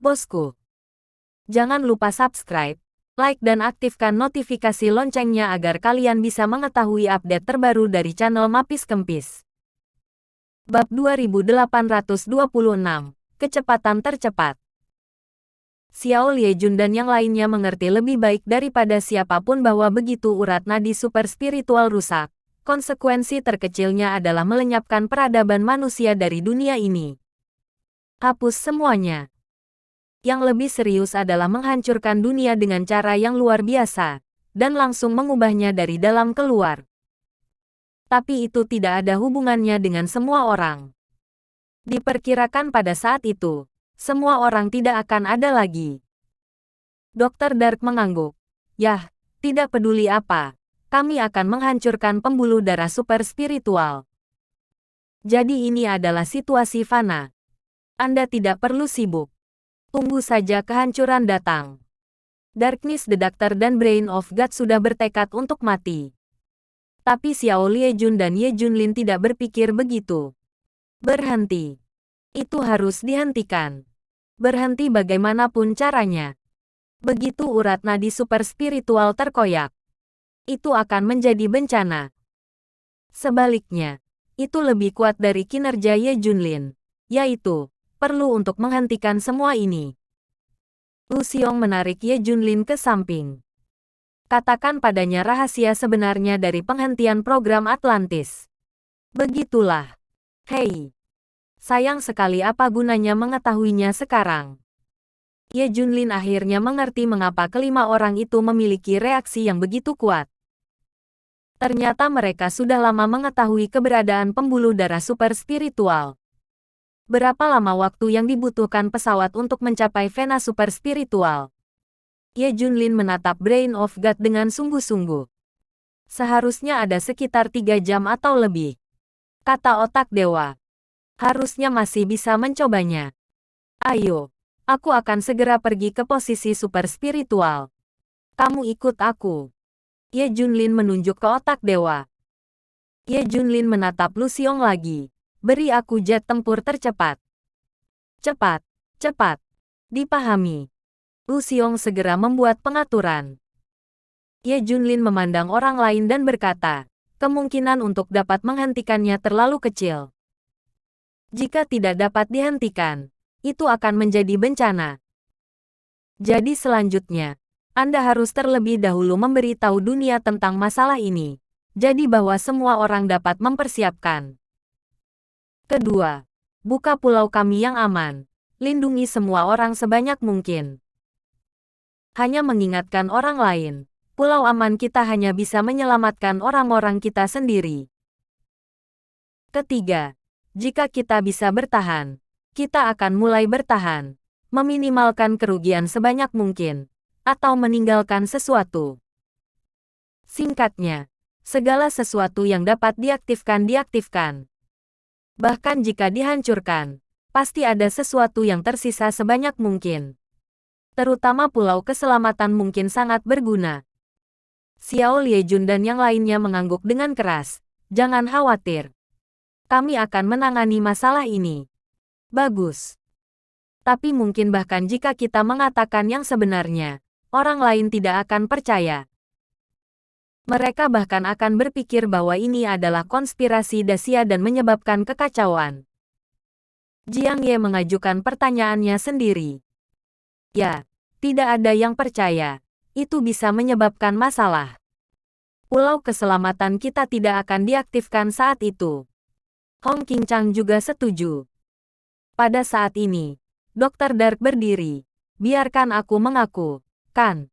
Bosku. Jangan lupa subscribe, like dan aktifkan notifikasi loncengnya agar kalian bisa mengetahui update terbaru dari channel Mapis Kempis. Bab 2826, Kecepatan Tercepat. Xiao Liejun dan yang lainnya mengerti lebih baik daripada siapapun bahwa begitu urat nadi super spiritual rusak, konsekuensi terkecilnya adalah melenyapkan peradaban manusia dari dunia ini. Hapus semuanya. Yang lebih serius adalah menghancurkan dunia dengan cara yang luar biasa, dan langsung mengubahnya dari dalam keluar. Tapi itu tidak ada hubungannya dengan semua orang. Diperkirakan pada saat itu, semua orang tidak akan ada lagi. Dr. Dark mengangguk. Yah, tidak peduli apa, kami akan menghancurkan pembuluh darah super spiritual. Jadi ini adalah situasi fana. Anda tidak perlu sibuk. Tunggu saja kehancuran datang. Darkness the Doctor dan Brain of God sudah bertekad untuk mati. Tapi Xiao Liejun dan Ye Junlin tidak berpikir begitu. Berhenti. Itu harus dihentikan. Berhenti bagaimanapun caranya. Begitu urat nadi super spiritual terkoyak, itu akan menjadi bencana. Sebaliknya, itu lebih kuat dari kinerja Ye Junlin, yaitu perlu untuk menghentikan semua ini. Lu Xiong menarik Ye Junlin ke samping. Katakan padanya rahasia sebenarnya dari penghentian program Atlantis. Begitulah. Hei. Sayang sekali apa gunanya mengetahuinya sekarang. Ye Junlin akhirnya mengerti mengapa kelima orang itu memiliki reaksi yang begitu kuat. Ternyata mereka sudah lama mengetahui keberadaan pembuluh darah super spiritual. Berapa lama waktu yang dibutuhkan pesawat untuk mencapai Vena super spiritual? Ye Junlin menatap Brain of God dengan sungguh-sungguh. Seharusnya ada sekitar 3 jam atau lebih. Kata otak dewa. Harusnya masih bisa mencobanya. Ayo, aku akan segera pergi ke posisi super spiritual. Kamu ikut aku. Ye Junlin menunjuk ke otak dewa. Ye Junlin menatap Lu Xiong lagi. Beri aku jet tempur tercepat. Cepat, cepat. Dipahami. Lu Xiong segera membuat pengaturan. Ye Junlin memandang orang lain dan berkata, kemungkinan untuk dapat menghentikannya terlalu kecil. Jika tidak dapat dihentikan, itu akan menjadi bencana. Jadi selanjutnya, Anda harus terlebih dahulu memberitahu dunia tentang masalah ini. Jadi bahwa semua orang dapat mempersiapkan. Kedua, buka pulau kami yang aman. Lindungi semua orang sebanyak mungkin. Hanya mengingatkan orang lain, pulau aman kita hanya bisa menyelamatkan orang-orang kita sendiri. Ketiga, jika kita bisa bertahan, kita akan mulai bertahan, meminimalkan kerugian sebanyak mungkin, atau meninggalkan sesuatu. Singkatnya, segala sesuatu yang dapat diaktifkan. Bahkan jika dihancurkan, pasti ada sesuatu yang tersisa sebanyak mungkin. Terutama pulau keselamatan mungkin sangat berguna. Xiao Liejun dan yang lainnya mengangguk dengan keras. Jangan khawatir. Kami akan menangani masalah ini. Bagus. Tapi mungkin bahkan jika kita mengatakan yang sebenarnya, orang lain tidak akan percaya. Mereka bahkan akan berpikir bahwa ini adalah konspirasi dahsyat dan menyebabkan kekacauan. Jiang Ye mengajukan pertanyaannya sendiri. Ya, tidak ada yang percaya. Itu bisa menyebabkan masalah. Pulau keselamatan kita tidak akan diaktifkan saat itu. Hong Qingchang juga setuju. Pada saat ini, Dr. Dark berdiri. Biarkan aku mengaku, kan?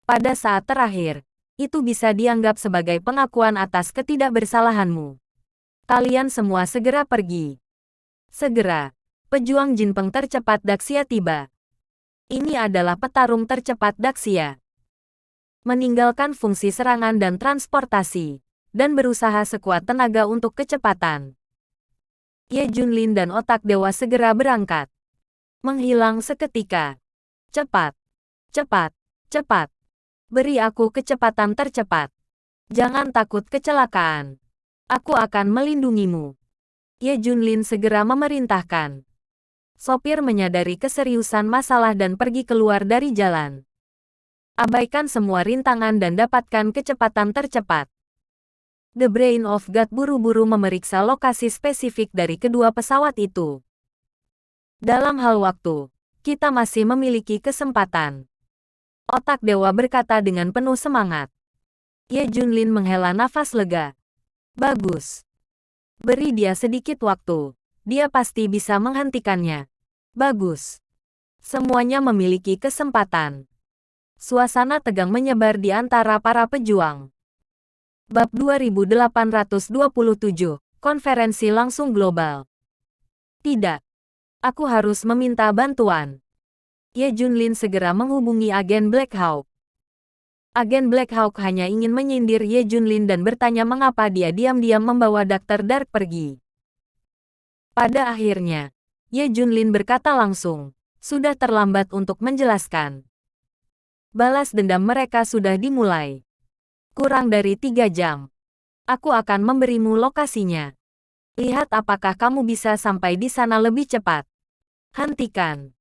Pada saat terakhir, itu bisa dianggap sebagai pengakuan atas ketidakbersalahanmu. Kalian semua segera pergi. Segera, pejuang Jinpeng tercepat Daxia tiba. Ini adalah petarung tercepat Daxia. Meninggalkan fungsi serangan dan transportasi, dan berusaha sekuat tenaga untuk kecepatan. Ye Junlin dan otak dewa segera berangkat. Menghilang seketika. Cepat, cepat, cepat. Beri aku kecepatan tercepat. Jangan takut kecelakaan. Aku akan melindungimu. Ye Junlin segera memerintahkan. Sopir menyadari keseriusan masalah dan pergi keluar dari jalan. Abaikan semua rintangan dan dapatkan kecepatan tercepat. The Brain of God buru-buru memeriksa lokasi spesifik dari kedua pesawat itu. Dalam hal waktu, kita masih memiliki kesempatan. Otak dewa berkata dengan penuh semangat. Ye Junlin menghela nafas lega. Bagus. Beri dia sedikit waktu. Dia pasti bisa menghentikannya. Bagus. Semuanya memiliki kesempatan. Suasana tegang menyebar di antara para pejuang. Bab 2827, Konferensi Langsung Global. Tidak. Aku harus meminta bantuan. Ye Junlin segera menghubungi agen Black Hawk. Agen Black Hawk hanya ingin menyindir Ye Junlin dan bertanya mengapa dia diam-diam membawa Dr. Dark pergi. Pada akhirnya, Ye Junlin berkata langsung, sudah terlambat untuk menjelaskan. Balas dendam mereka sudah dimulai. Kurang dari 3 jam. Aku akan memberimu lokasinya. Lihat apakah kamu bisa sampai di sana lebih cepat. Hentikan.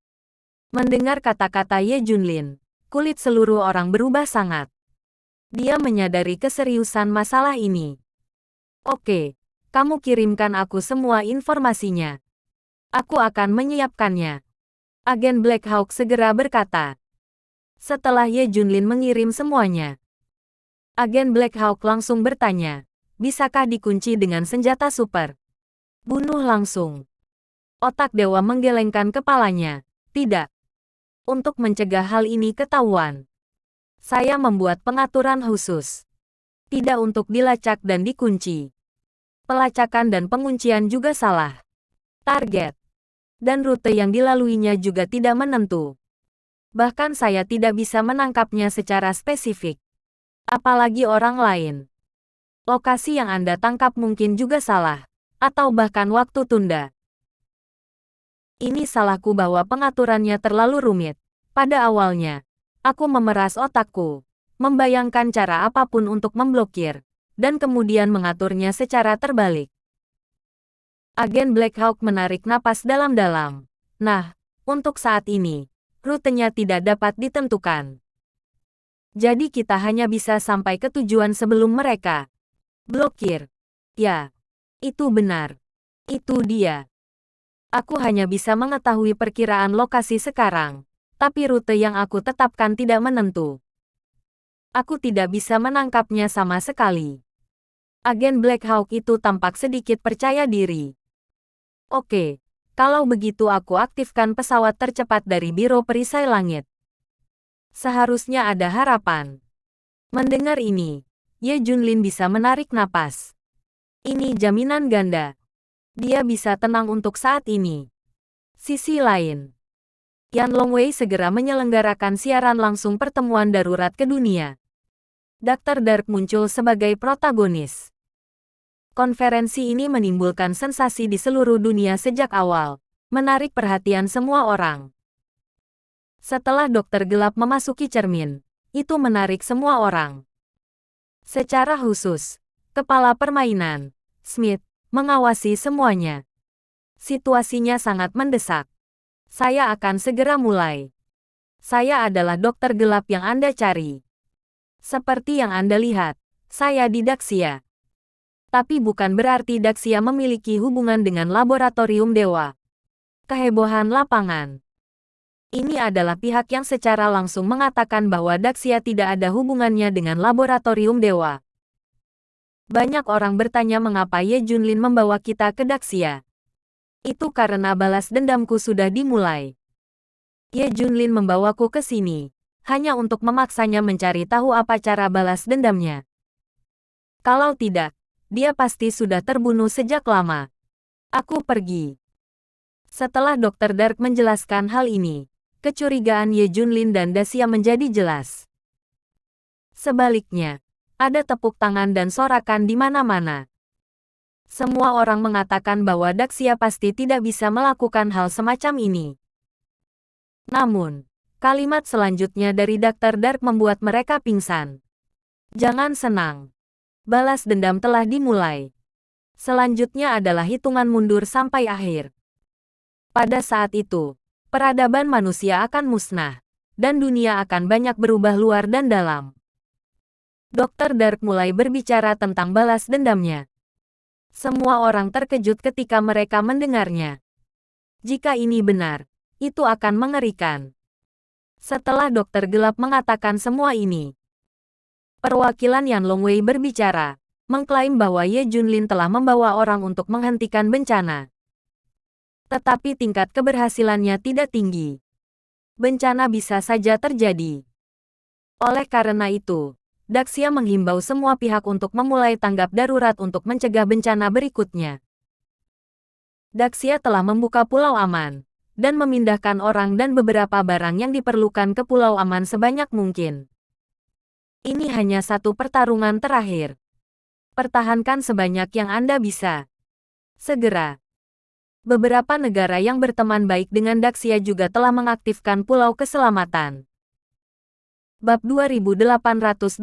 Mendengar kata-kata Ye Junlin, kulit seluruh orang berubah sangat. Dia menyadari keseriusan masalah ini. Oke, kamu kirimkan aku semua informasinya. Aku akan menyiapkannya. Agen Black Hawk segera berkata. Setelah Ye Junlin mengirim semuanya, agen Black Hawk langsung bertanya, bisakah dikunci dengan senjata super? Bunuh langsung. Otak dewa menggelengkan kepalanya. Tidak. Untuk mencegah hal ini ketahuan, saya membuat pengaturan khusus. Tidak untuk dilacak dan dikunci. Pelacakan dan penguncian juga salah. Target dan rute yang dilaluinya juga tidak menentu. Bahkan saya tidak bisa menangkapnya secara spesifik. Apalagi orang lain. Lokasi yang Anda tangkap mungkin juga salah. Atau bahkan waktu tunda. Ini salahku bahwa pengaturannya terlalu rumit. Pada awalnya, aku memeras otakku. Membayangkan cara apapun untuk memblokir. Dan kemudian mengaturnya secara terbalik. Agen Black Hawk menarik napas dalam-dalam. Nah, untuk saat ini, rutenya tidak dapat ditentukan. Jadi kita hanya bisa sampai ke tujuan sebelum mereka. Blokir. Ya, itu benar. Itu dia. Aku hanya bisa mengetahui perkiraan lokasi sekarang, tapi rute yang aku tetapkan tidak menentu. Aku tidak bisa menangkapnya sama sekali. Agen Black Hawk itu tampak sedikit percaya diri. Oke, kalau begitu aku aktifkan pesawat tercepat dari Biro Perisai Langit. Seharusnya ada harapan. Mendengar ini, Ye Junlin bisa menarik napas. Ini jaminan ganda. Dia bisa tenang untuk saat ini. Sisi lain, Yan Longwei segera menyelenggarakan siaran langsung pertemuan darurat ke dunia. Dr. Dark muncul sebagai protagonis. Konferensi ini menimbulkan sensasi di seluruh dunia sejak awal, menarik perhatian semua orang. Setelah Dokter Gelap memasuki cermin, itu menarik semua orang. Secara khusus, kepala permainan, Smith, mengawasi semuanya. Situasinya sangat mendesak. Saya akan segera mulai. Saya adalah Dokter Gelap yang Anda cari. Seperti yang Anda lihat, saya di Daxia. Tapi bukan berarti Daxia memiliki hubungan dengan laboratorium dewa. Kehebohan lapangan. Ini adalah pihak yang secara langsung mengatakan bahwa Daxia tidak ada hubungannya dengan laboratorium dewa. Banyak orang bertanya mengapa Ye Junlin membawa kita ke Daxia. Itu karena balas dendamku sudah dimulai. Ye Junlin membawaku ke sini, hanya untuk memaksanya mencari tahu apa cara balas dendamnya. Kalau tidak, dia pasti sudah terbunuh sejak lama. Aku pergi. Setelah Dr. Dark menjelaskan hal ini, kecurigaan Ye Junlin dan Daxia menjadi jelas. Sebaliknya, ada tepuk tangan dan sorakan di mana-mana. Semua orang mengatakan bahwa Daxia pasti tidak bisa melakukan hal semacam ini. Namun, kalimat selanjutnya dari Dr. Dark membuat mereka pingsan. Jangan senang. Balas dendam telah dimulai. Selanjutnya adalah hitungan mundur sampai akhir. Pada saat itu, peradaban manusia akan musnah, dan dunia akan banyak berubah luar dan dalam. Dr. Dark mulai berbicara tentang balas dendamnya. Semua orang terkejut ketika mereka mendengarnya. Jika ini benar, itu akan mengerikan. Setelah Dokter Gelap mengatakan semua ini, perwakilan Yan Longwei berbicara, mengklaim bahwa Ye Junlin telah membawa orang untuk menghentikan bencana. Tetapi tingkat keberhasilannya tidak tinggi. Bencana bisa saja terjadi. Oleh karena itu, Daxia menghimbau semua pihak untuk memulai tanggap darurat untuk mencegah bencana berikutnya. Daxia telah membuka Pulau Aman, dan memindahkan orang dan beberapa barang yang diperlukan ke Pulau Aman sebanyak mungkin. Ini hanya satu pertarungan terakhir. Pertahankan sebanyak yang Anda bisa. Segera. Beberapa negara yang berteman baik dengan Daxia juga telah mengaktifkan Pulau Keselamatan. Bab 2828,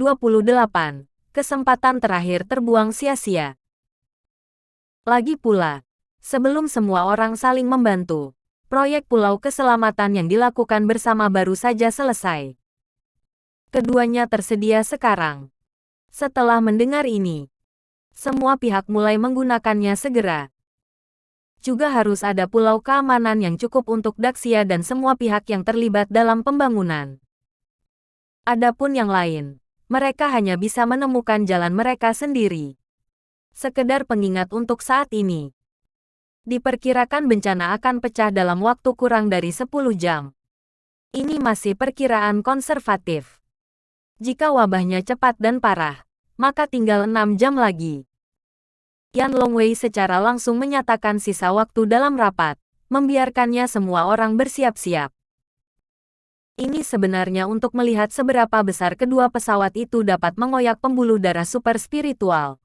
Kesempatan terakhir terbuang sia-sia. Lagi pula, sebelum semua orang saling membantu, proyek Pulau Keselamatan yang dilakukan bersama baru saja selesai. Keduanya tersedia sekarang. Setelah mendengar ini, semua pihak mulai menggunakannya segera. Juga harus ada pulau keamanan yang cukup untuk Daxia dan semua pihak yang terlibat dalam pembangunan. Adapun yang lain, mereka hanya bisa menemukan jalan mereka sendiri. Sekedar pengingat untuk saat ini. Diperkirakan bencana akan pecah dalam waktu kurang dari 10 jam. Ini masih perkiraan konservatif. Jika wabahnya cepat dan parah, maka tinggal 6 jam lagi. Yan Longwei secara langsung menyatakan sisa waktu dalam rapat, membiarkannya semua orang bersiap-siap. Ini sebenarnya untuk melihat seberapa besar kedua pesawat itu dapat mengoyak pembuluh darah super spiritual.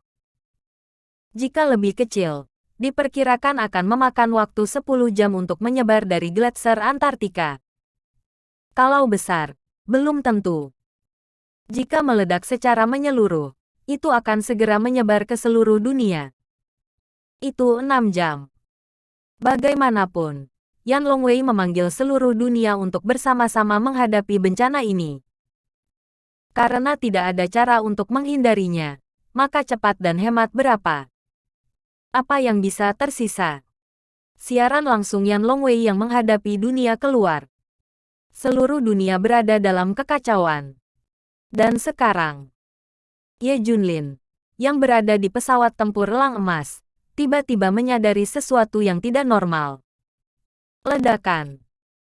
Jika lebih kecil, diperkirakan akan memakan waktu 10 jam untuk menyebar dari gletser Antartika. Kalau besar, belum tentu. Jika meledak secara menyeluruh, itu akan segera menyebar ke seluruh dunia. Itu 6 jam. Bagaimanapun, Yan Longwei memanggil seluruh dunia untuk bersama-sama menghadapi bencana ini. Karena tidak ada cara untuk menghindarinya, maka cepat dan hemat berapa? Apa yang bisa tersisa? Siaran langsung Yan Longwei yang menghadapi dunia keluar. Seluruh dunia berada dalam kekacauan. Dan sekarang, Ye Junlin, yang berada di pesawat tempur elang emas, tiba-tiba menyadari sesuatu yang tidak normal. Ledakan.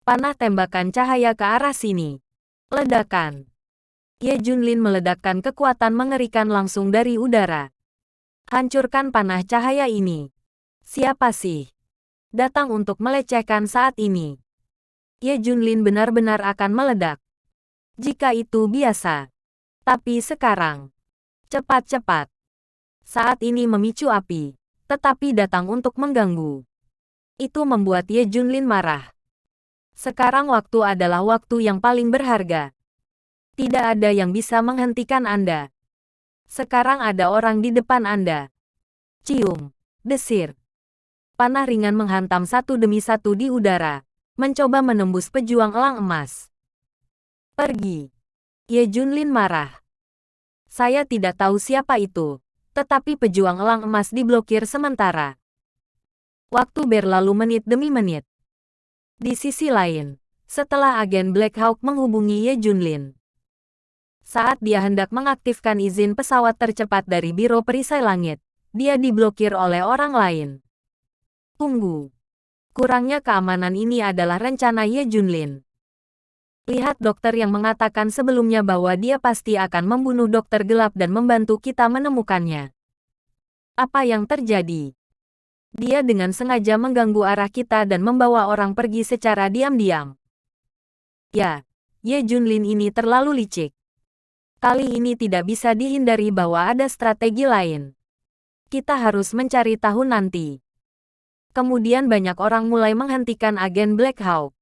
Panah tembakan cahaya ke arah sini. Ledakan. Ye Junlin meledakkan kekuatan mengerikan langsung dari udara. Hancurkan panah cahaya ini. Siapa sih? Datang untuk melecehkan saat ini. Ye Junlin benar-benar akan meledak. Jika itu biasa. Tapi sekarang. Cepat-cepat. Saat ini memicu api, tetapi datang untuk mengganggu. Itu membuat Ye Junlin marah. Sekarang waktu adalah waktu yang paling berharga. Tidak ada yang bisa menghentikan Anda. Sekarang ada orang di depan Anda. Cium, desir. Panah ringan menghantam satu demi satu di udara, mencoba menembus pejuang elang emas. Pergi. Ye Junlin marah. Saya tidak tahu siapa itu, tetapi pejuang elang emas diblokir sementara. Waktu berlalu menit demi menit. Di sisi lain, setelah agen Black Hawk menghubungi Ye Junlin, saat dia hendak mengaktifkan izin pesawat tercepat dari Biro Perisai Langit, dia diblokir oleh orang lain. Tunggu. Kurangnya keamanan ini adalah rencana Ye Junlin. Lihat dokter yang mengatakan sebelumnya bahwa dia pasti akan membunuh dokter gelap dan membantu kita menemukannya. Apa yang terjadi? Dia dengan sengaja mengganggu arah kita dan membawa orang pergi secara diam-diam. Ya, Ye Junlin ini terlalu licik. Kali ini tidak bisa dihindari bahwa ada strategi lain. Kita harus mencari tahu nanti. Kemudian banyak orang mulai menghentikan agen Black Hawk.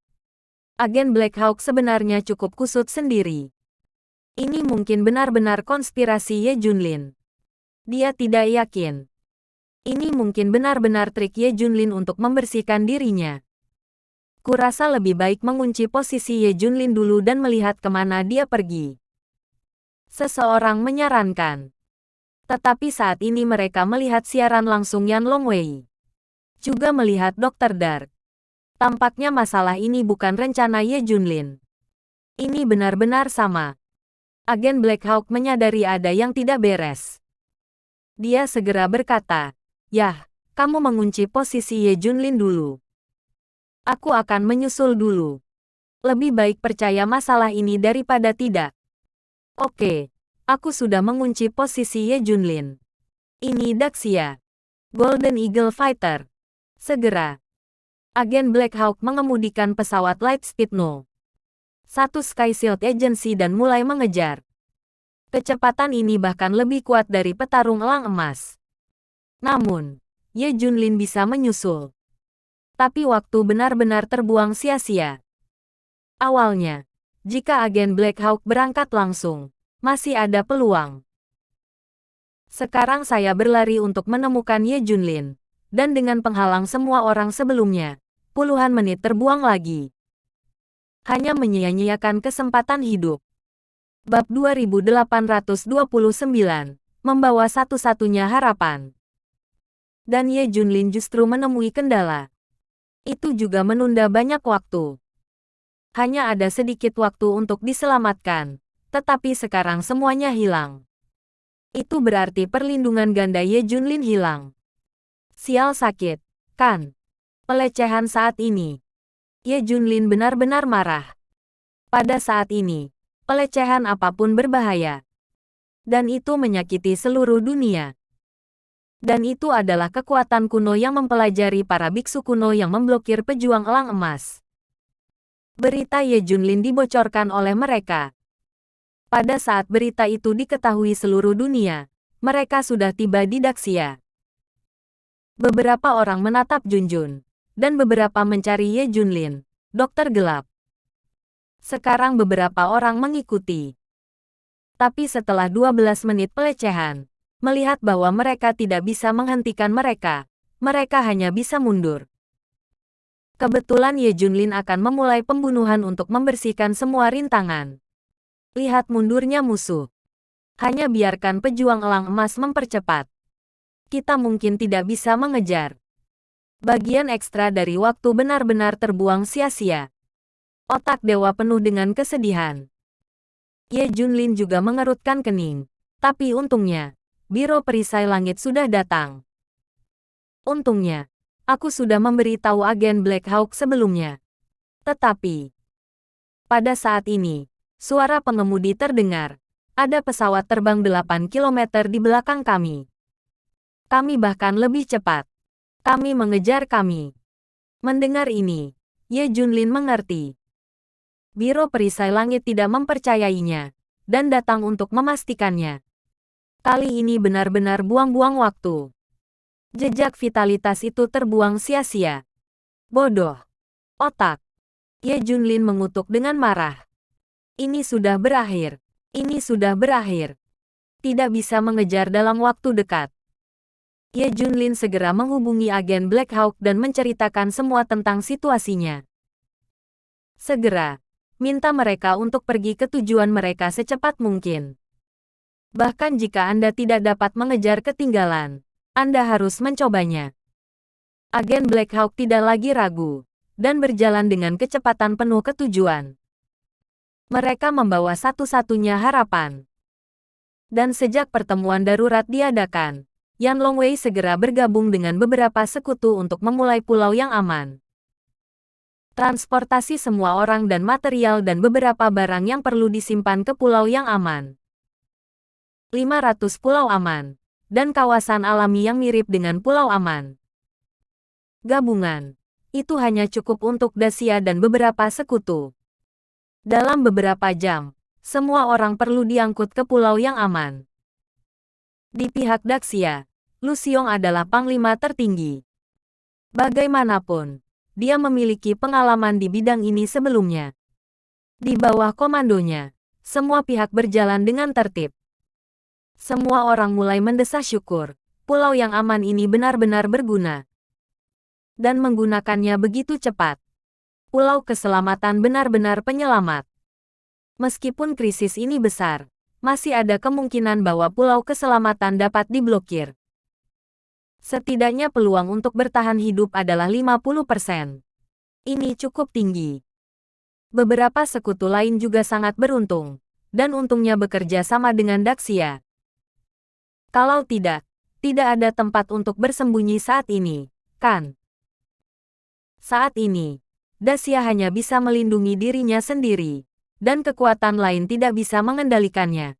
Agen Black Hawk sebenarnya cukup kusut sendiri. Ini mungkin benar-benar konspirasi Ye Junlin. Dia tidak yakin. Ini mungkin benar-benar trik Ye Junlin untuk membersihkan dirinya. Kurasa lebih baik mengunci posisi Ye Junlin dulu dan melihat kemana dia pergi. Seseorang menyarankan. Tetapi saat ini mereka melihat siaran langsung Yan Longwei. Juga melihat Dr. Dark. Tampaknya masalah ini bukan rencana Ye Junlin. Ini benar-benar sama. Agen Black Hawk menyadari ada yang tidak beres. Dia segera berkata, "Yah, kamu mengunci posisi Ye Junlin dulu. Aku akan menyusul dulu. Lebih baik percaya masalah ini daripada tidak." Oke, aku sudah mengunci posisi Ye Junlin. Ini Daxia. Golden Eagle Fighter. Segera. Agen Black Hawk mengemudikan pesawat Lightspeed No. 1 Sky Shield Agency dan mulai mengejar. Kecepatan ini bahkan lebih kuat dari petarung elang emas. Namun, Ye Junlin bisa menyusul. Tapi waktu benar-benar terbuang sia-sia. Awalnya, jika agen Black Hawk berangkat langsung, masih ada peluang. Sekarang saya berlari untuk menemukan Ye Junlin, dan dengan penghalang semua orang sebelumnya, puluhan menit terbuang lagi. Hanya menyia-nyiakan kesempatan hidup. Bab 2829, membawa satu-satunya harapan. Dan Ye Junlin justru menemui kendala. Itu juga menunda banyak waktu. Hanya ada sedikit waktu untuk diselamatkan. Tetapi sekarang semuanya hilang. Itu berarti perlindungan ganda Ye Junlin hilang. Sial sakit, kan? Pelecehan saat ini. Ye Junlin benar-benar marah. Pada saat ini, pelecehan apapun berbahaya. Dan itu menyakiti seluruh dunia. Dan itu adalah kekuatan kuno yang mempelajari para biksu kuno yang memblokir pejuang elang emas. Berita Ye Junlin dibocorkan oleh mereka. Pada saat berita itu diketahui seluruh dunia, mereka sudah tiba di Daxia. Beberapa orang menatap Junjun, dan beberapa mencari Ye Junlin, dokter gelap. Sekarang beberapa orang mengikuti. Tapi setelah 12 menit pelecehan, melihat bahwa mereka tidak bisa menghentikan mereka, mereka hanya bisa mundur. Kebetulan Ye Junlin akan memulai pembunuhan untuk membersihkan semua rintangan. Lihat mundurnya musuh. Hanya biarkan pejuang elang emas mempercepat. Kita mungkin tidak bisa mengejar. Bagian ekstra dari waktu benar-benar terbuang sia-sia. Otak dewa penuh dengan kesedihan. Ye Junlin juga mengerutkan kening. Tapi untungnya, Biro Perisai Langit sudah datang. Untungnya, aku sudah memberitahu agen Black Hawk sebelumnya. Tetapi, pada saat ini, suara pengemudi terdengar. Ada pesawat terbang 8 km di belakang kami. Kami bahkan lebih cepat. Kami mengejar kami. Mendengar ini, Ye Junlin mengerti. Biro Perisai Langit tidak mempercayainya, dan datang untuk memastikannya. Kali ini benar-benar buang-buang waktu. Jejak vitalitas itu terbuang sia-sia. Bodoh. Otak. Ye Junlin mengutuk dengan marah. Ini sudah berakhir. Ini sudah berakhir. Tidak bisa mengejar dalam waktu dekat. Ye Junlin segera menghubungi agen Black Hawk dan menceritakan semua tentang situasinya. Segera, minta mereka untuk pergi ke tujuan mereka secepat mungkin. Bahkan jika Anda tidak dapat mengejar ketinggalan, Anda harus mencobanya. Agen Black Hawk tidak lagi ragu, dan berjalan dengan kecepatan penuh ke tujuan. Mereka membawa satu-satunya harapan. Dan sejak pertemuan darurat diadakan, Yan Longwei segera bergabung dengan beberapa sekutu untuk memulai pulau yang aman. Transportasi semua orang dan material dan beberapa barang yang perlu disimpan ke pulau yang aman. 500 pulau aman, dan kawasan alami yang mirip dengan pulau aman. Gabungan. Itu hanya cukup untuk Daxia dan beberapa sekutu. Dalam beberapa jam, semua orang perlu diangkut ke pulau yang aman. Di pihak Daxia, Lu Xiong adalah panglima tertinggi. Bagaimanapun, dia memiliki pengalaman di bidang ini sebelumnya. Di bawah komandonya, semua pihak berjalan dengan tertib. Semua orang mulai mendesah syukur, pulau yang aman ini benar-benar berguna. Dan menggunakannya begitu cepat. Pulau Keselamatan benar-benar penyelamat. Meskipun krisis ini besar, masih ada kemungkinan bahwa Pulau Keselamatan dapat diblokir. Setidaknya peluang untuk bertahan hidup adalah 50%. Ini cukup tinggi. Beberapa sekutu lain juga sangat beruntung, dan untungnya bekerja sama dengan Daxia. Kalau tidak ada tempat untuk bersembunyi saat ini, kan? Saat ini, Daxia hanya bisa melindungi dirinya sendiri, dan kekuatan lain tidak bisa mengendalikannya.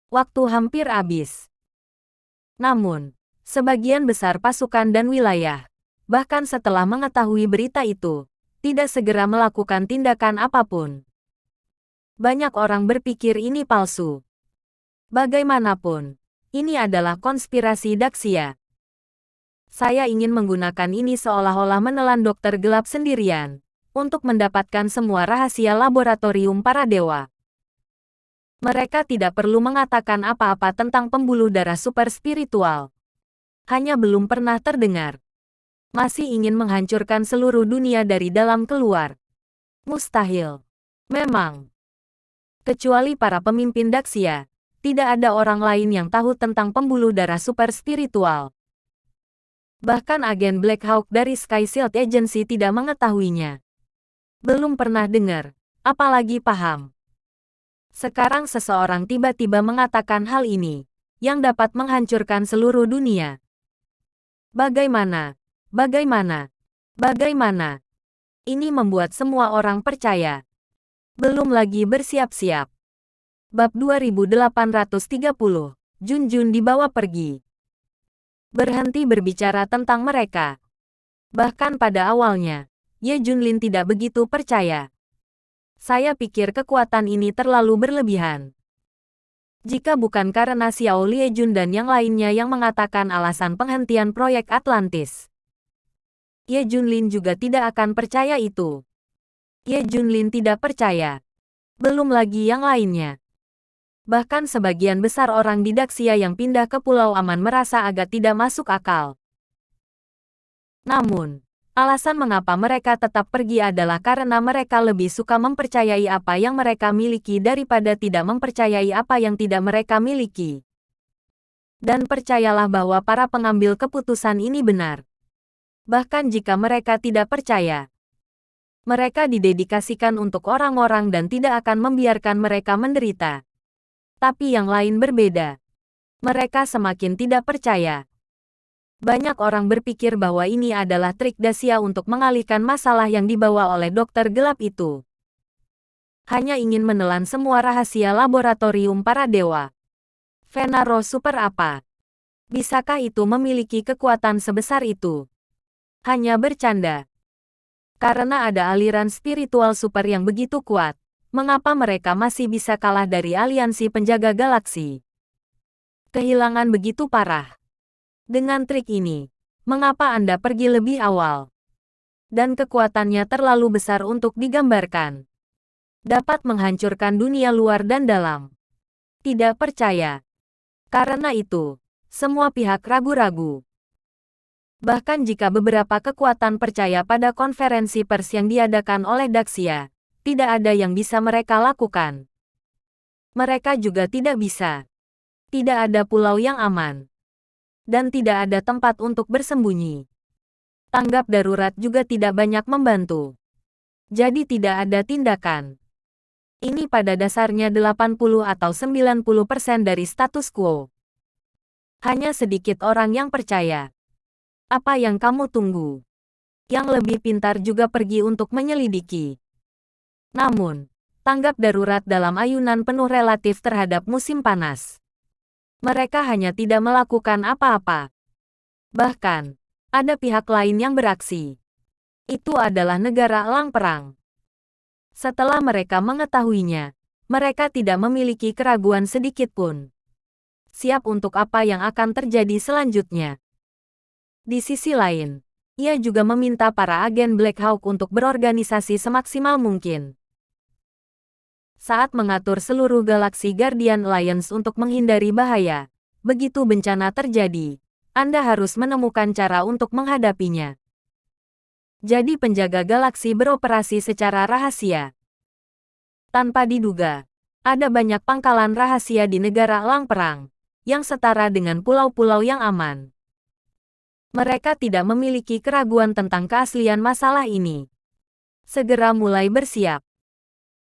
Waktu hampir habis. Namun, sebagian besar pasukan dan wilayah, bahkan setelah mengetahui berita itu, tidak segera melakukan tindakan apapun. Banyak orang berpikir ini palsu. Bagaimanapun, ini adalah konspirasi Daxia. Saya ingin menggunakan ini seolah-olah menelan dokter gelap sendirian, untuk mendapatkan semua rahasia laboratorium para dewa. Mereka tidak perlu mengatakan apa-apa tentang pembuluh darah super spiritual. Hanya belum pernah terdengar. Masih ingin menghancurkan seluruh dunia dari dalam keluar. Mustahil. Memang. Kecuali para pemimpin Daxia, tidak ada orang lain yang tahu tentang pembuluh darah super spiritual. Bahkan agen Black Hawk dari Sky Shield Agency tidak mengetahuinya. Belum pernah dengar, apalagi paham. Sekarang seseorang tiba-tiba mengatakan hal ini, yang dapat menghancurkan seluruh dunia. Bagaimana? Ini membuat semua orang percaya. Belum lagi bersiap-siap. Bab 2830, Junjun dibawa pergi. Berhenti berbicara tentang mereka. Bahkan pada awalnya, Ye Junlin tidak begitu percaya. Saya pikir kekuatan ini terlalu berlebihan. Jika bukan karena Xiao Liejun dan yang lainnya yang mengatakan alasan penghentian proyek Atlantis, Ye Junlin juga tidak akan percaya itu. Ye Junlin tidak percaya. Belum lagi yang lainnya. Bahkan sebagian besar orang di Daxia yang pindah ke Pulau Aman merasa agak tidak masuk akal. Namun, alasan mengapa mereka tetap pergi adalah karena mereka lebih suka mempercayai apa yang mereka miliki daripada tidak mempercayai apa yang tidak mereka miliki. Dan percayalah bahwa para pengambil keputusan ini benar. Bahkan jika mereka tidak percaya, mereka didedikasikan untuk orang-orang dan tidak akan membiarkan mereka menderita. Tapi yang lain berbeda. Mereka semakin tidak percaya. Banyak orang berpikir bahwa ini adalah trik Daxia untuk mengalihkan masalah yang dibawa oleh dokter gelap itu. Hanya ingin menelan semua rahasia laboratorium para dewa. Venaro Super apa? Bisakah itu memiliki kekuatan sebesar itu? Hanya bercanda. Karena ada aliran spiritual super yang begitu kuat. Mengapa mereka masih bisa kalah dari aliansi penjaga galaksi? Kehilangan begitu parah. Dengan trik ini, mengapa Anda pergi lebih awal? Dan kekuatannya terlalu besar untuk digambarkan. Dapat menghancurkan dunia luar dan dalam. Tidak percaya. Karena itu, semua pihak ragu-ragu. Bahkan jika beberapa kekuatan percaya pada konferensi pers yang diadakan oleh Daxia, tidak ada yang bisa mereka lakukan. Mereka juga tidak bisa. Tidak ada pulau yang aman. Dan tidak ada tempat untuk bersembunyi. Tanggap darurat juga tidak banyak membantu. Jadi tidak ada tindakan. Ini pada dasarnya 80 atau 90% dari status quo. Hanya sedikit orang yang percaya. Apa yang kamu tunggu? Yang lebih pintar juga pergi untuk menyelidiki. Namun, tanggap darurat dalam ayunan penuh relatif terhadap musim panas. Mereka hanya tidak melakukan apa-apa. Bahkan, ada pihak lain yang beraksi. Itu adalah negara elang perang. Setelah mereka mengetahuinya, mereka tidak memiliki keraguan sedikit pun. Siap untuk apa yang akan terjadi selanjutnya. Di sisi lain, ia juga meminta para agen Black Hawk untuk berorganisasi semaksimal mungkin. Saat mengatur seluruh galaksi Guardian Alliance untuk menghindari bahaya, begitu bencana terjadi, Anda harus menemukan cara untuk menghadapinya. Jadi penjaga galaksi beroperasi secara rahasia. Tanpa diduga, ada banyak pangkalan rahasia di negara Elang Perang, yang setara dengan pulau-pulau yang aman. Mereka tidak memiliki keraguan tentang keaslian masalah ini. Segera mulai bersiap.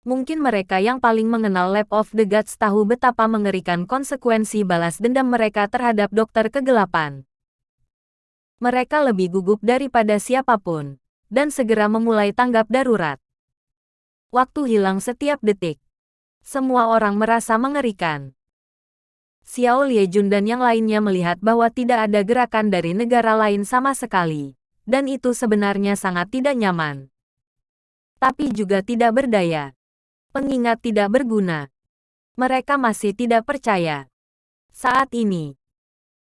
Mungkin mereka yang paling mengenal Lab of the Gods tahu betapa mengerikan konsekuensi balas dendam mereka terhadap Dokter Kegelapan. Mereka lebih gugup daripada siapapun, dan segera memulai tanggap darurat. Waktu hilang setiap detik. Semua orang merasa mengerikan. Xiao Liejun dan yang lainnya melihat bahwa tidak ada gerakan dari negara lain sama sekali, dan itu sebenarnya sangat tidak nyaman. Tapi juga tidak berdaya. Pengingat tidak berguna. Mereka masih tidak percaya. Saat ini,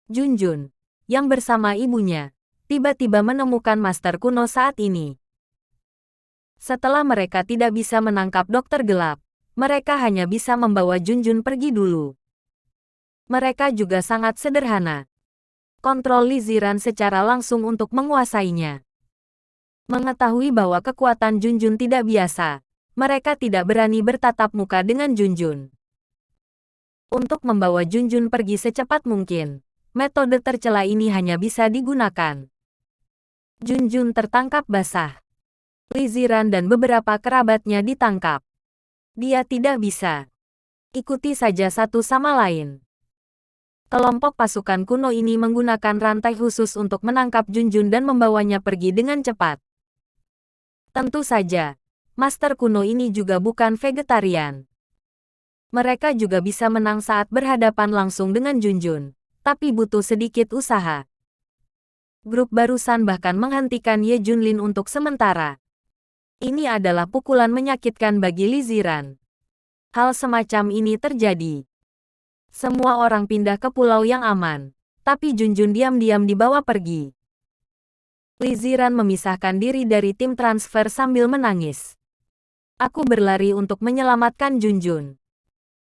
Junjun, yang bersama ibunya, tiba-tiba menemukan master kuno saat ini. Setelah mereka tidak bisa menangkap Dokter Gelap, mereka hanya bisa membawa Junjun pergi dulu. Mereka juga sangat sederhana. Kontrol Liziran secara langsung untuk menguasainya. Mengetahui bahwa kekuatan Junjun tidak biasa, mereka tidak berani bertatap muka dengan Junjun. Untuk membawa Junjun pergi secepat mungkin, metode tercela ini hanya bisa digunakan. Junjun tertangkap basah. Liziran dan beberapa kerabatnya ditangkap. Dia tidak bisa. Ikuti saja satu sama lain. Kelompok pasukan kuno ini menggunakan rantai khusus untuk menangkap Junjun dan membawanya pergi dengan cepat. Tentu saja, master kuno ini juga bukan vegetarian. Mereka juga bisa menang saat berhadapan langsung dengan Junjun, tapi butuh sedikit usaha. Grup barusan bahkan menghentikan Ye Junlin untuk sementara. Ini adalah pukulan menyakitkan bagi Liziran. Hal semacam ini terjadi. Semua orang pindah ke pulau yang aman, tapi Junjun diam-diam dibawa pergi. Liziran memisahkan diri dari tim transfer sambil menangis. Aku berlari untuk menyelamatkan Junjun.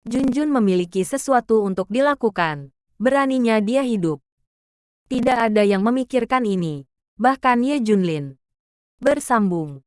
Junjun memiliki sesuatu untuk dilakukan. Beraninya dia hidup. Tidak ada yang memikirkan ini. Bahkan Ye Junlin. Bersambung.